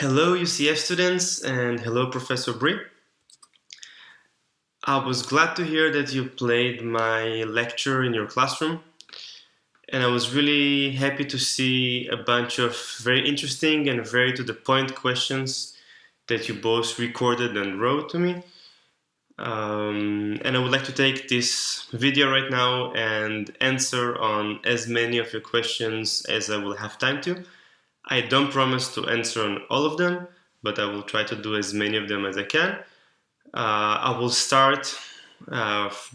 Hello UCF students and hello Professor Brie. I was glad to hear that you played my lecture in your classroom, and I was really happy to see a bunch of very interesting and very to the point questions that you both recorded and wrote to me. And I would like to take this video right now and answer on as many of your questions as I will have time to. I don't promise to answer on all of them, but I will try to do as many of them as I can. I will start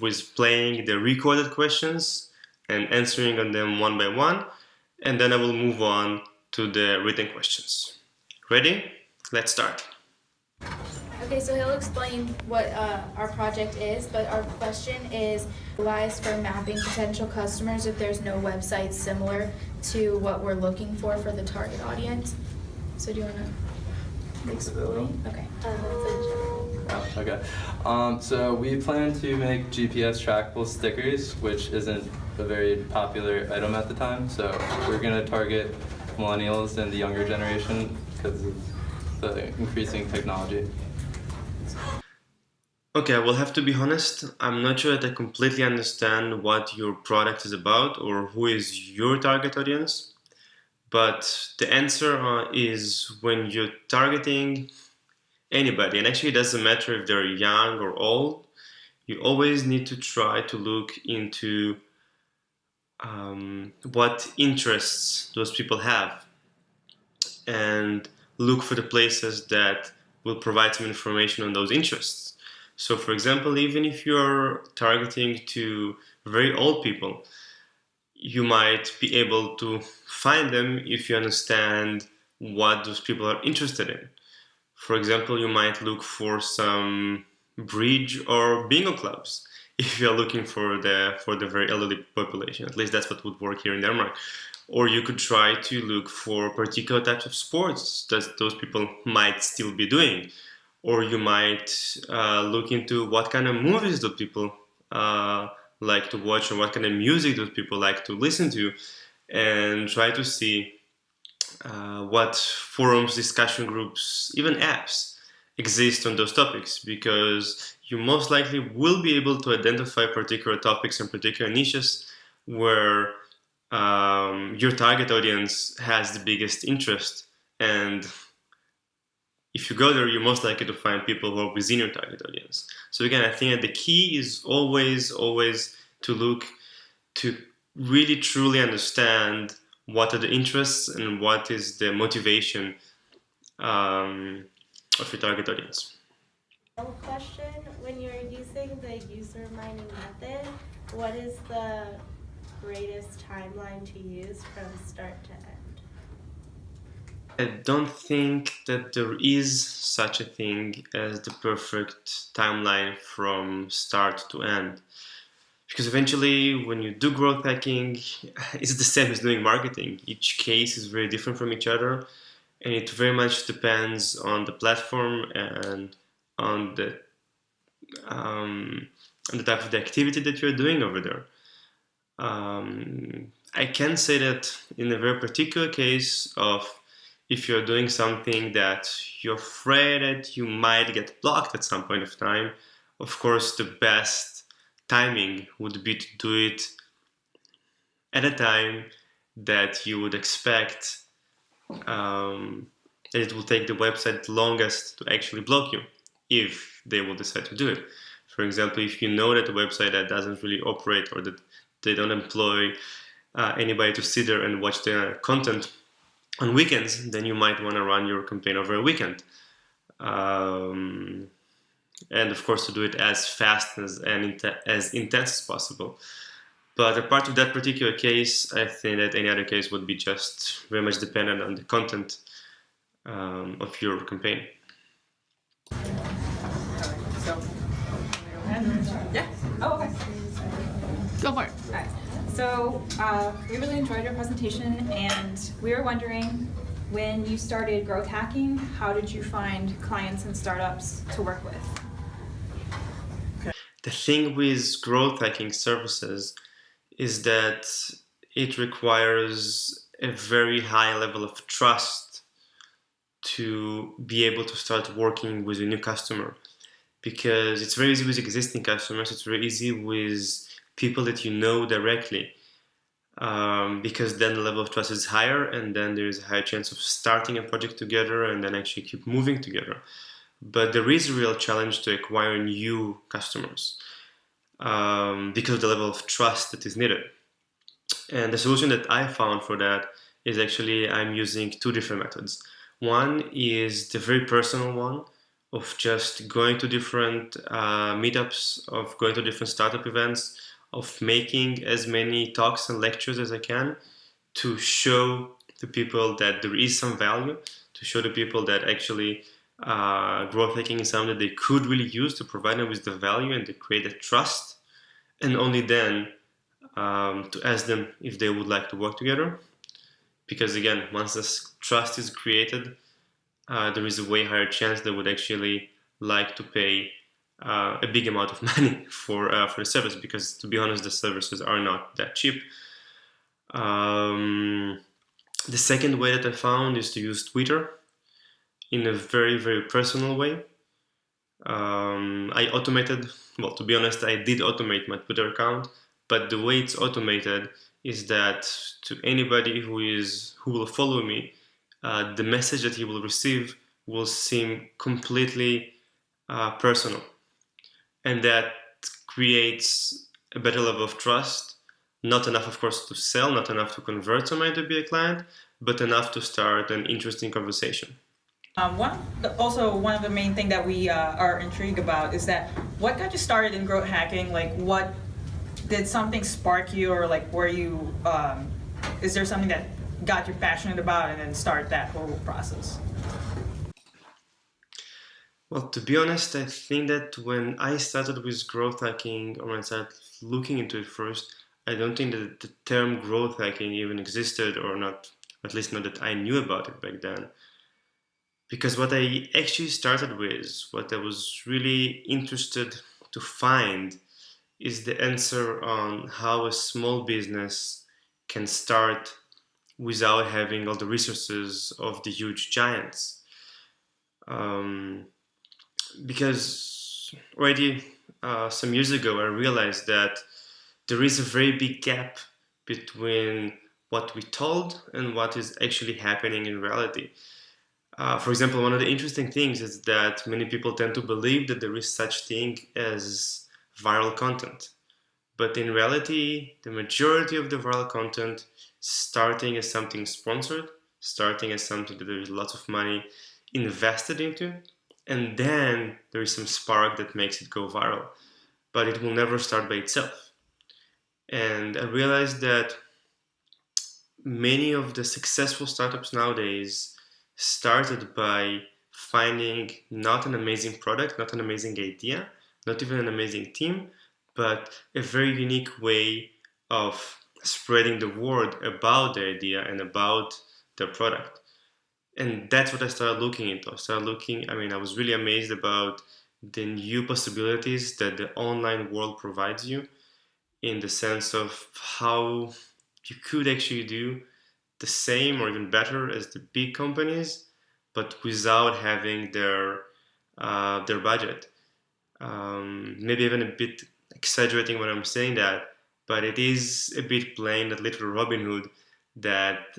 with playing the recorded questions and answering on them one by one, and then I will move on to the written questions. Ready? Let's start. Okay, so he'll explain what our project is, but our question is lies for mapping potential customers if there's no website similar to what we're looking for the target audience. So do you want to explain? Okay. Okay. So we plan to make GPS trackable stickers, which isn't a very popular item at the time. So we're going to target millennials and the younger generation because of the increasing technology. Okay, I will have to be honest, I'm not sure that I completely understand what your product is about or who is your target audience, but the answer is when you're targeting anybody, and actually it doesn't matter if they're young or old, you always need to try to look into what interests those people have and look for the places that will provide some information on those interests. So for example, even if you're targeting to very old people, you might be able to find them if you understand what those people are interested in. For example, you might look for some bridge or bingo clubs if you're looking for the very elderly population. At least that's what would work here in Denmark. Or you could try to look for particular types of sports that those people might still be doing. Or you might look into what kind of movies do people like to watch, or what kind of music do people like to listen to, and try to see what forums, discussion groups, even apps exist on those topics, because you most likely will be able to identify particular topics and particular niches where your target audience has the biggest interest, and if you go there, you're most likely to find people who are within your target audience. So again, I think that the key is always to look to really truly understand what are the interests and what is the motivation of your target audience. Question: when you're using the user mining method, what is the greatest timeline to use from start to end? I don't think that there is such a thing as the perfect timeline from start to end. Because eventually, when you do growth hacking, it's the same as doing marketing. Each case is very different from each other, and it very much depends on the platform and on the type of the activity that you're doing over there. I can say that in a very particular case of if you're doing something that you're afraid that you might get blocked at some point of time, of course the best timing would be to do it at a time that you would expect that it will take the website longest to actually block you, if they will decide to do it. For example, if you know that the website that doesn't really operate, or that they don't employ anybody to sit there and watch their content on weekends, then you might want to run your campaign over a weekend. And of course to do it as fast and as intense as possible. But apart of that particular case, I think that any other case would be just very much dependent on the content of your campaign. Yeah. Oh, okay. Go for it. All right. So we really enjoyed your presentation, and we were wondering, when you started growth hacking, how did you find clients and startups to work with? The thing with growth hacking services is that it requires a very high level of trust to be able to start working with a new customer, because it's very easy with existing customers, it's very easy with people that you know directly, because then the level of trust is higher, and then there is a higher chance of starting a project together and then actually keep moving together. But there is a real challenge to acquire new customers, because of the level of trust that is needed. And the solution that I found for that is actually I'm using two different methods. One is the very personal one of just going to different meetups, of going to different startup events, of making as many talks and lectures as I can to show the people that there is some value, to show the people that actually growth hacking is something that they could really use to provide them with the value and to create a trust, and only then to ask them if they would like to work together. Because again, once this trust is created, there is a way higher chance they would actually like to pay a big amount of money for the service, because to be honest, the services are not that cheap. The second way that I found is to use Twitter in a very, very personal way. I automated, well, to be honest, I did automate my Twitter account, but the way it's automated is that to anybody who will follow me, the message that he will receive will seem completely personal. And that creates a better level of trust. Not enough, of course, to sell, not enough to convert somebody to be a client, but enough to start an interesting conversation. One of the main thing that we are intrigued about is that what got you started in growth hacking? Like, what did something spark you, or like, were you? Is there something that got you passionate about and then start that whole process? Well, to be honest, I think that when I started with growth hacking, or when I started looking into it first, I don't think that the term growth hacking even existed, or not, at least not that I knew about it back then. Because what I actually started with, what I was really interested to find, is the answer on how a small business can start without having all the resources of the huge giants. Because already some years ago I realized that there is a very big gap between what we told and what is actually happening in reality. For example, one of the interesting things is that many people tend to believe that there is such thing as viral content. But in reality, the majority of the viral content starting as something sponsored, starting as something that there is lots of money invested into, and then there is some spark that makes it go viral. But it will never start by itself. And I realized that many of the successful startups nowadays started by finding not an amazing product, not an amazing idea, not even an amazing team, but a very unique way of spreading the word about the idea and about their product. And that's what I started looking into. I was really amazed about the new possibilities that the online world provides you, in the sense of how you could actually do the same or even better as the big companies, but without having their budget. Maybe even a bit exaggerating when I'm saying that, but it is a bit playing that little Robin Hood that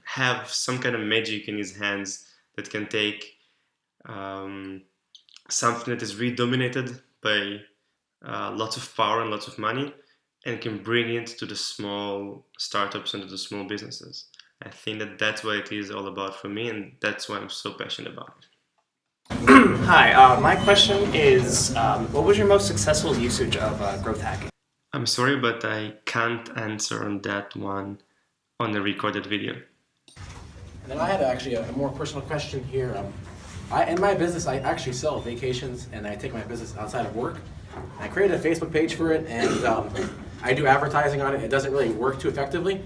have some kind of magic in his hands that can take something that is really dominated by lots of power and lots of money, and can bring it to the small startups and to the small businesses. I think that that's what it is all about for me, and that's why I'm so passionate about it. Hi, my question is, what was your most successful usage of growth hacking? I'm sorry, but I can't answer on that one on the recorded video. And then I had actually a more personal question here. In my business, I actually sell vacations, and I take my business outside of work. I created a Facebook page for it, and I do advertising on it. It doesn't really work too effectively,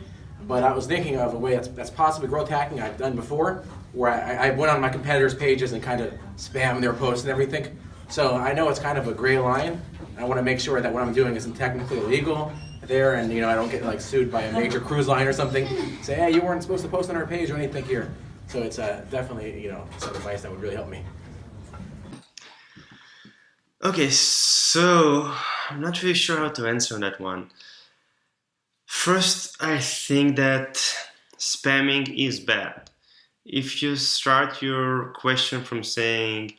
but I was thinking of a way that's possibly growth hacking I've done before, where I went on my competitors' pages and kind of spam their posts and everything. So I know it's kind of a gray line. I want to make sure that what I'm doing isn't technically illegal there, and I don't get like sued by a major cruise line or something. Say, hey, you weren't supposed to post on our page or anything here. So it's definitely some advice that would really help me. Okay, so I'm not really sure how to answer that one. First, I think that spamming is bad. If you start your question from saying,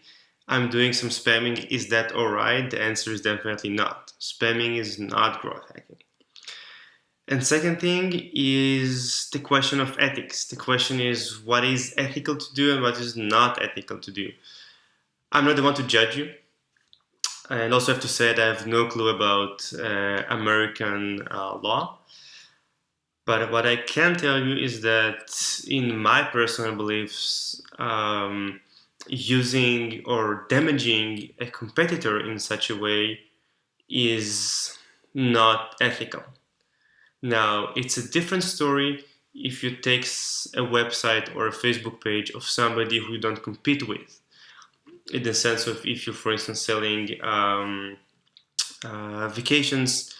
I'm doing some spamming, is that alright? The answer is definitely not. Spamming is not growth hacking. And second thing is the question of ethics. The question is what is ethical to do and what is not ethical to do. I'm not the one to judge you. And also have to say that I have no clue about American law. But what I can tell you is that in my personal beliefs, using or damaging a competitor in such a way is not ethical. Now, it's a different story if you take a website or a Facebook page of somebody who you don't compete with. In the sense of if you're, for instance, selling vacations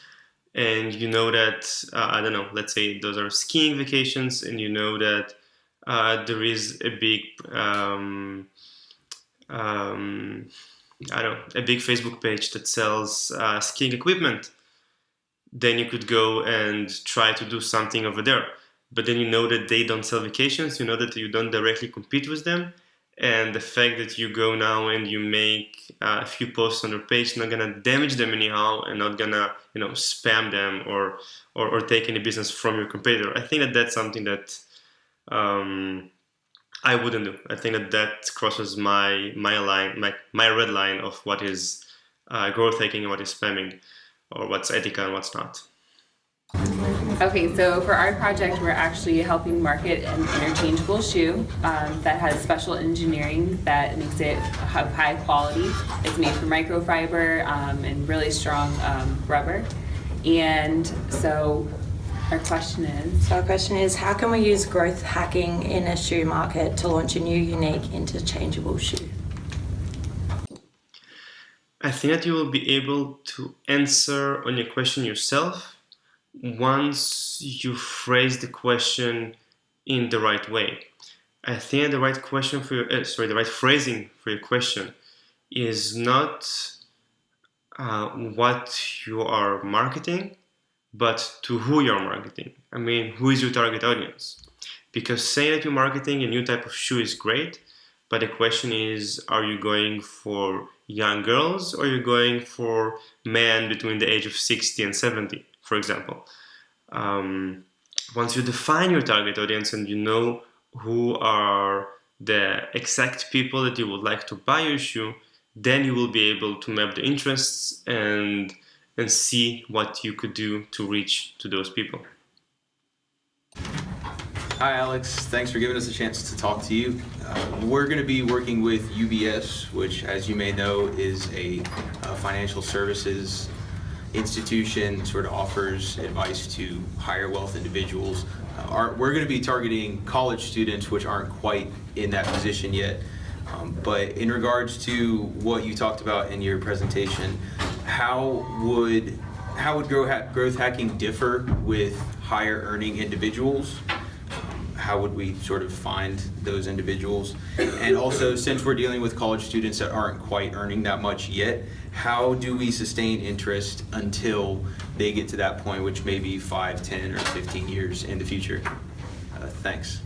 and you know that, I don't know, let's say those are skiing vacations and you know that there is a big, a big Facebook page that sells skiing equipment, then you could go and try to do something over there. But then you know that they don't sell vacations, you know that you don't directly compete with them, and the fact that you go now and you make a few posts on their page not gonna damage them anyhow and not gonna spam them or take any business from your competitor. I think that that's something that I wouldn't do. I think that crosses my line, my red line of what is growth hacking and what is spamming, or what's ethical and what's not. Okay, so for our project, we're actually helping market an interchangeable shoe that has special engineering that makes it of high quality. It's made from microfiber and really strong rubber. And so our question is, how can we use growth hacking in a shoe market to launch a new, unique, interchangeable shoe? I think that you will be able to answer on your question yourself once you phrase the question in the right way. I think the right question for your, the right phrasing for your question is not what you are marketing, but to who you're marketing. I mean, who is your target audience? Because saying that you're marketing a new type of shoe is great, but the question is, are you going for young girls or are you going for men between the age of 60 and 70, for example? Once you define your target audience and you know who are the exact people that you would like to buy your shoe, then you will be able to map the interests and see what you could do to reach to those people. Hi Alex, thanks for giving us a chance to talk to you. We're going to be working with UBS, which as you may know is a financial services institution, sort of offers advice to higher wealth individuals. We're going to be targeting college students which aren't quite in that position yet. But in regards to what you talked about in your presentation, how would growth hacking differ with higher earning individuals? How would we sort of find those individuals? And also, since we're dealing with college students that aren't quite earning that much yet, how do we sustain interest until they get to that point, which may be 5, 10, or 15 years in the future? Thanks.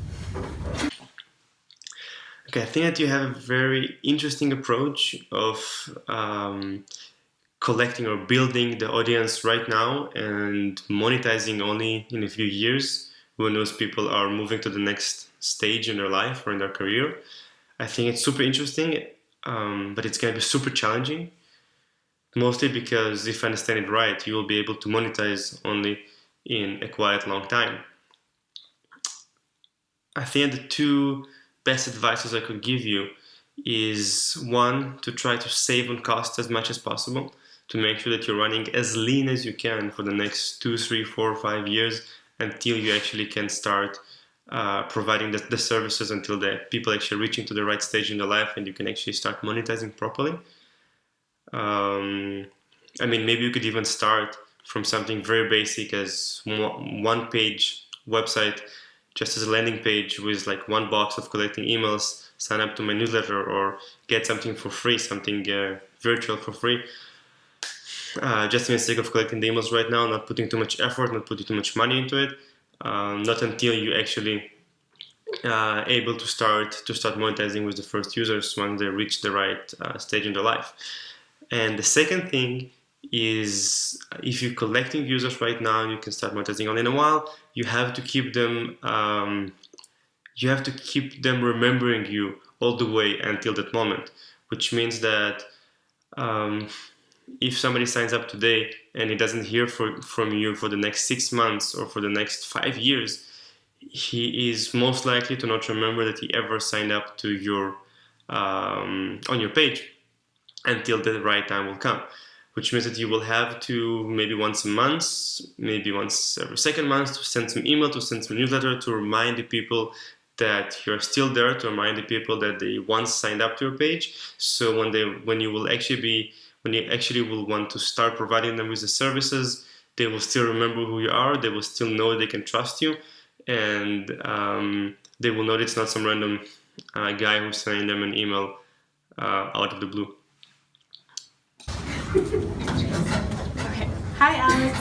Okay, I think that you have a very interesting approach of collecting or building the audience right now and monetizing only in a few years when those people are moving to the next stage in their life or in their career. I think it's super interesting, but it's going to be super challenging, mostly because if I understand it right, you will be able to monetize only in a quite long time. I think the two best advices I could give you is one, to try to save on cost as much as possible, to make sure that you're running as lean as you can for the next 2, 3, 4, 5 years until you actually can start providing the services, until the people actually reaching to the right stage in their life and you can actually start monetizing properly. I mean, maybe you could even start from something very basic as one-page website, just as a landing page with like one box of collecting emails, sign up to my newsletter, or get something for free, something virtual for free. Just for the sake of collecting the emails right now, not putting too much effort, not putting too much money into it. Not until you actually able to start monetizing with the first users once they reach the right stage in their life. And the second thing is, if you're collecting users right now, you can start monetizing only in a while. You have to keep them remembering you all the way until that moment, which means that if somebody signs up today and he doesn't hear from you for the next 6 months or for the next 5 years, he is most likely to not remember that he ever signed up to your on your page until the right time will come. Which means that you will have to, maybe once a month, maybe once every second month, to send some email, to send some newsletter, to remind the people that you're still there, to remind the people that they once signed up to your page. So when you actually will want to start providing them with the services, they will still remember who you are, they will still know they can trust you, and they will know that it's not some random guy who's sending them an email out of the blue. Okay. Hi, Alex.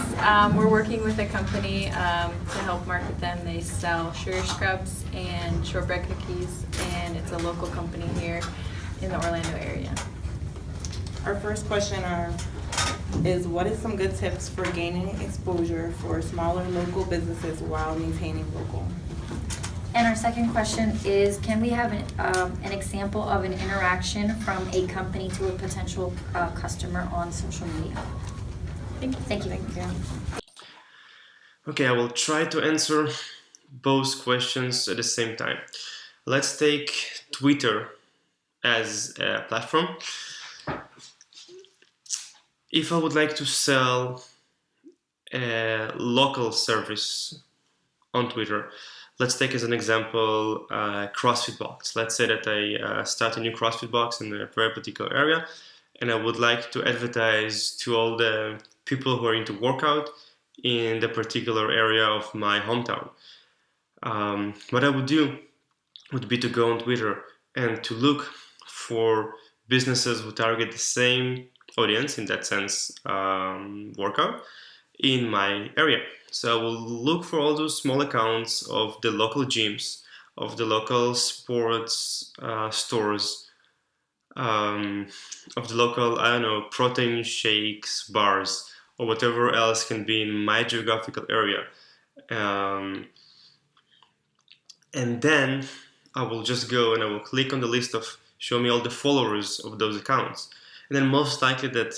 We're working with a company to help market them. They sell sugar scrubs and shortbread cookies, and it's a local company here in the Orlando area. Our first question is, what is some good tips for gaining exposure for smaller local businesses while maintaining local? And our second question is, can we have an example of an interaction from a company to a potential customer on social media? Thank you. Thank you. Thank you. Okay, I will try to answer both questions at the same time. Let's take Twitter as a platform. If I would like to sell a local service on Twitter, let's take as an example CrossFit box. Let's say that I start a new CrossFit box in a very particular area, and I would like to advertise to all the people who are into workout in the particular area of my hometown. What I would do would be to go on Twitter and to look for businesses who target the same audience, in that sense, workout, in my area. So I will look for all those small accounts of the local gyms, of the local sports stores, of the local, I don't know, protein shakes, bars, or whatever else can be in my geographical area. And then I will just go and I will click on the list of show me all the followers of those accounts. And then most likely that,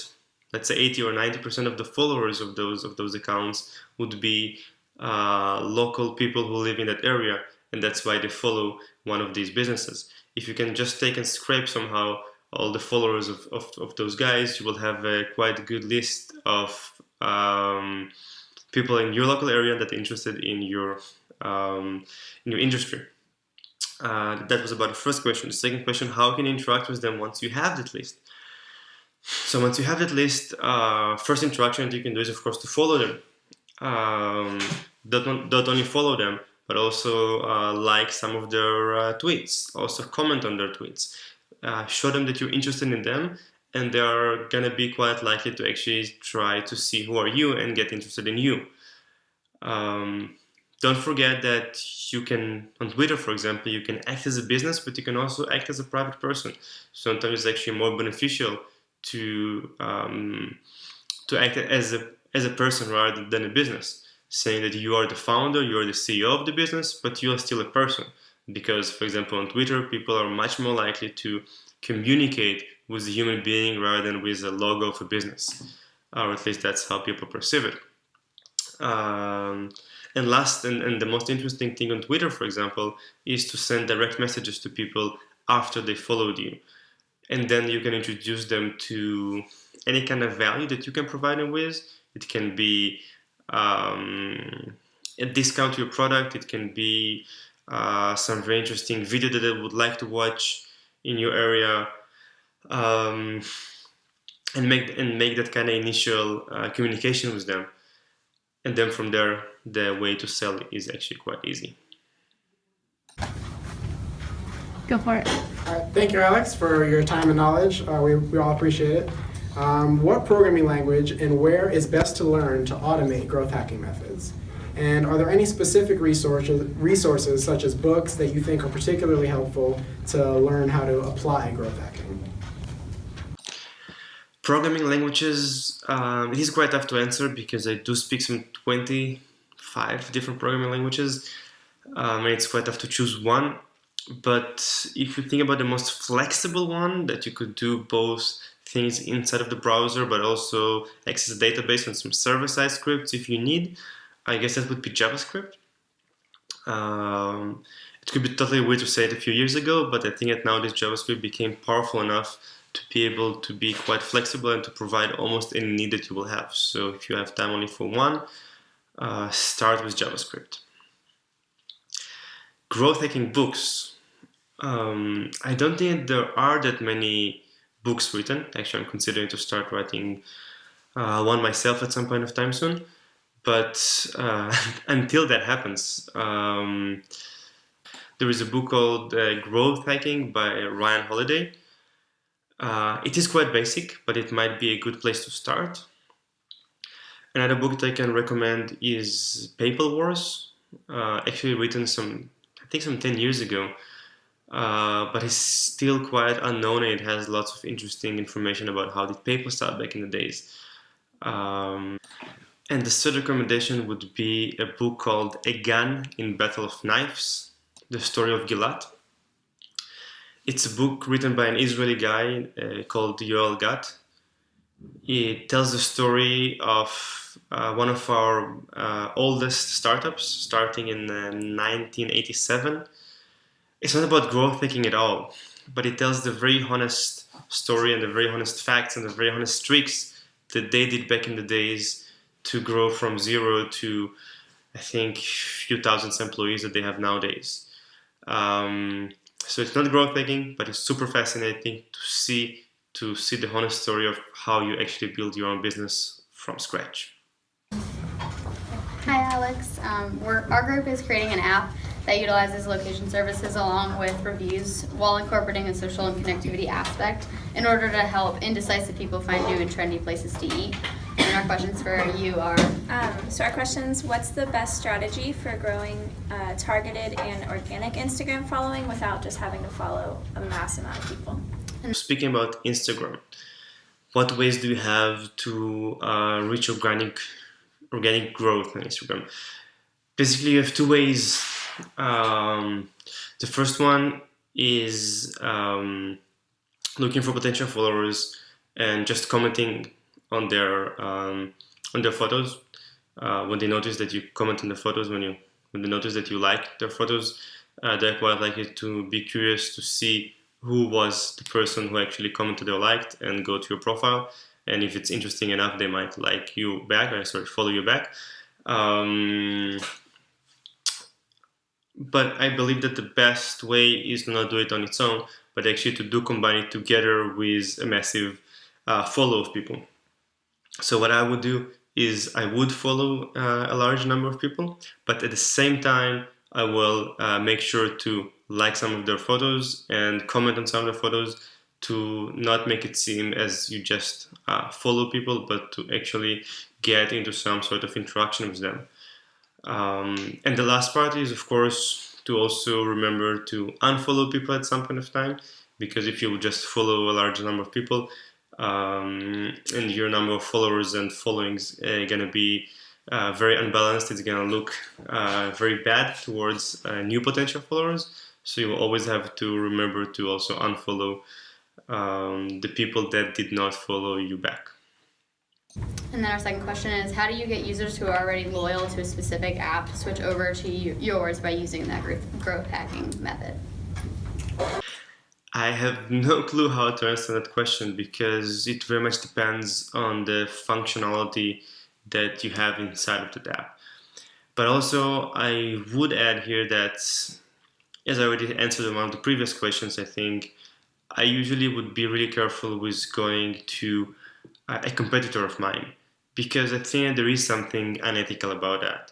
let's say 80 or 90% of the followers of those accounts would be local people who live in that area, and that's why they follow one of these businesses. If you can just take and scrape somehow all the followers of those guys, you will have a quite good list of people in your local area that are interested in your industry. That was about the first question. The second question, how can you interact with them once you have that list? So once you have that list, first interaction that you can do is, of course, to follow them. Don't only follow them, but also like some of their tweets, also comment on their tweets. Show them that you're interested in them, and they are going to be quite likely to actually try to see who are you and get interested in you. Don't forget that you can, on Twitter, for example, you can act as a business, but you can also act as a private person. Sometimes it's actually more beneficial to act as a person rather than a business, saying that you are the founder, you are the CEO of the business, but you are still a person. Because, for example, on Twitter, people are much more likely to communicate with a human being rather than with a logo of a business, or at least that's how people perceive it. And last and the most interesting thing on Twitter, for example, is to send direct messages to people after they followed you. And then you can introduce them to any kind of value that you can provide them with. It can be a discount to your product. It can be some very interesting video that they would like to watch in your area, and make that kind of initial communication with them. And then from there, the way to sell is actually quite easy. Go for it. All right, thank you, Alex, for your time and knowledge. We all appreciate it. What programming language and where is best to learn to automate growth hacking methods? And are there any specific resources such as books that you think are particularly helpful to learn how to apply growth hacking? Programming languages, it is quite tough to answer because I do speak some 25 different programming languages, and it's quite tough to choose one. But if you think about the most flexible one that you could do both things inside of the browser but also access the database and some server-side scripts if you need, I guess that would be JavaScript. It could be totally weird to say it a few years ago, but I think that nowadays JavaScript became powerful enough to be able to be quite flexible and to provide almost any need that you will have. So if you have time only for one, start with JavaScript. Growth hacking books. I don't think there are that many books written. Actually, I'm considering to start writing one myself at some point of time soon. But until that happens, there is a book called Growth Hacking by Ryan Holiday. It is quite basic, but it might be a good place to start. Another book that I can recommend is PayPal Wars, actually written some 10 years ago, but it's still quite unknown and it has lots of interesting information about how did PayPal start back in the days. And the third recommendation would be a book called A Gun in Battle of Knives, The Story of Gilad. It's a book written by an Israeli guy called Yoel Gat. It tells the story of one of our oldest startups, starting in 1987. It's not about growth hacking at all, but it tells the very honest story and the very honest facts and the very honest tricks that they did back in the days to grow from zero to, I think, few thousand employees that they have nowadays. So it's not growth hacking, but it's super fascinating to see the honest story of how you actually build your own business from scratch. Hi Alex, our group is creating an app that utilizes location services along with reviews while incorporating a social and connectivity aspect in order to help indecisive people find new and trendy places to eat. And our questions for you are... So our questions, what's the best strategy for growing targeted and organic Instagram following without just having to follow a mass amount of people? Speaking about Instagram, what ways do you have to reach organic growth on Instagram? Basically, you have two ways. The first one is looking for potential followers and just commenting on their photos. When they notice that you comment on the photos, when they notice that you like their photos, they're quite likely to be curious to see who was the person who actually commented or liked and go to your profile. And if it's interesting enough, they might like you back, follow you back. But I believe that the best way is to not do it on its own, but actually to combine it together with a massive follow of people. So what I would do is I would follow a large number of people, but at the same time, I will make sure to like some of their photos and comment on some of their photos to not make it seem as you just follow people, but to actually get into some sort of interaction with them. And the last part is, of course, to also remember to unfollow people at some point of time, because if you just follow a large number of people, and your number of followers and followings are going to be very unbalanced, it's going to look very bad towards new potential followers. So you will always have to remember to also unfollow the people that did not follow you back. And then our second question is, how do you get users who are already loyal to a specific app to switch over to yours by using that growth hacking method? I have no clue how to answer that question because it very much depends on the functionality that you have inside of the app. But also, I would add here that, as I already answered one of the previous questions, I think I usually would be really careful with going to a competitor of mine, because I think there is something unethical about that.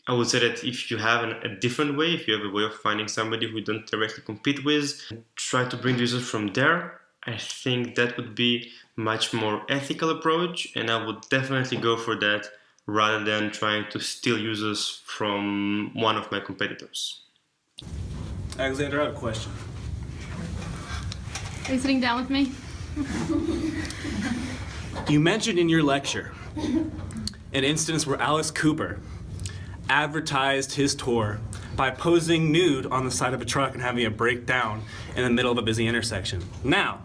I would say that if you have a different way, if you have a way of finding somebody who you don't directly compete with, try to bring users from there. I think that would be much more ethical approach, and I would definitely go for that rather than trying to steal users from one of my competitors. Alexander, I have a question. Are you sitting down with me? You mentioned in your lecture an instance where Alice Cooper advertised his tour by posing nude on the side of a truck and having a breakdown in the middle of a busy intersection. Now,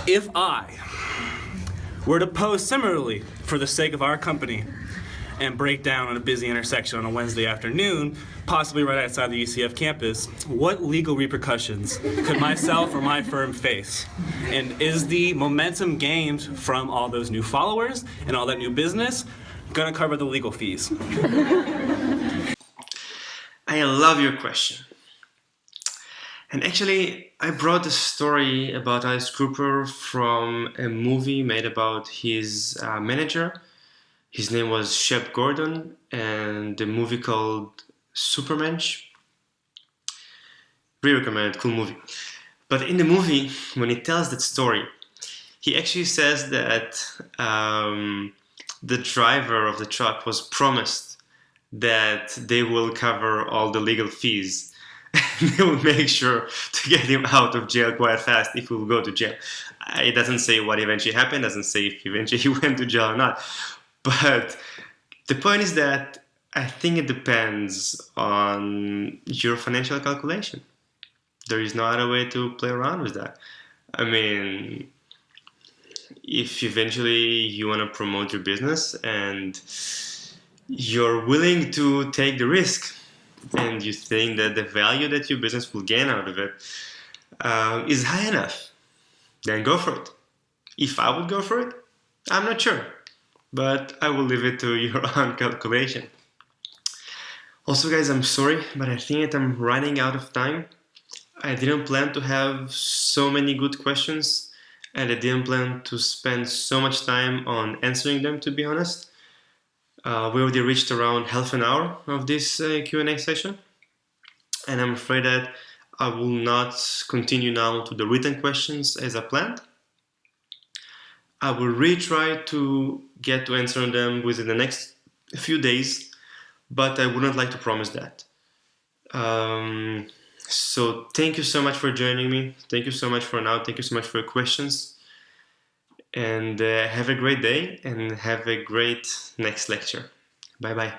if I were to pose similarly for the sake of our company and break down on a busy intersection on a Wednesday afternoon, possibly right outside the UCF campus, what legal repercussions could myself or my firm face? And is the momentum gained from all those new followers and all that new business gonna cover the legal fees? I love your question. And actually, I brought a story about Alice Cooper from a movie made about his manager. His name was Shep Gordon, and the movie called Supermensch. Really recommend, cool movie. But in the movie, when he tells that story, he actually says that the driver of the truck was promised that they will cover all the legal fees. They will make sure to get him out of jail quite fast if he will go to jail. It doesn't say what eventually happened, doesn't say if eventually he went to jail or not. But the point is that I think it depends on your financial calculation. There is no other way to play around with that. I mean, if eventually you want to promote your business and you're willing to take the risk and you think that the value that your business will gain out of it is high enough, then go for it. If I would go for it, I'm not sure, but I will leave it to your own calculation. Also, guys, I'm sorry, but I think that I'm running out of time. I didn't plan to have so many good questions, and I didn't plan to spend so much time on answering them, to be honest. We already reached around half an hour of this Q&A session, and I'm afraid that I will not continue now to the written questions as I planned. I will really try to get to answer them within the next few days, but I wouldn't like to promise that. So thank you so much for joining me. Thank you so much for now. Thank you so much for your questions. And have a great day and have a great next lecture. Bye-bye.